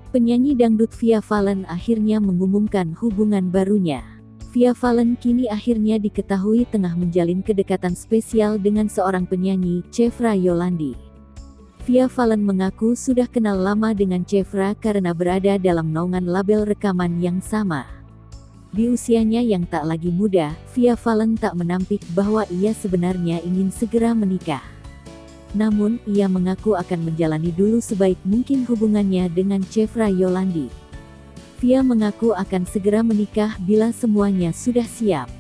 Penyanyi dangdut Via Valen akhirnya mengumumkan hubungan barunya. Via Valen kini akhirnya diketahui tengah menjalin kedekatan spesial dengan seorang penyanyi, Chevra Yolandi. Via Valen mengaku sudah kenal lama dengan Chevra karena berada dalam naungan label rekaman yang sama. Di usianya yang tak lagi muda, Via Valen tak menampik bahwa ia sebenarnya ingin segera menikah. Namun, ia mengaku akan menjalani dulu sebaik mungkin hubungannya dengan Chevra Yolandi. Via mengaku akan segera menikah bila semuanya sudah siap.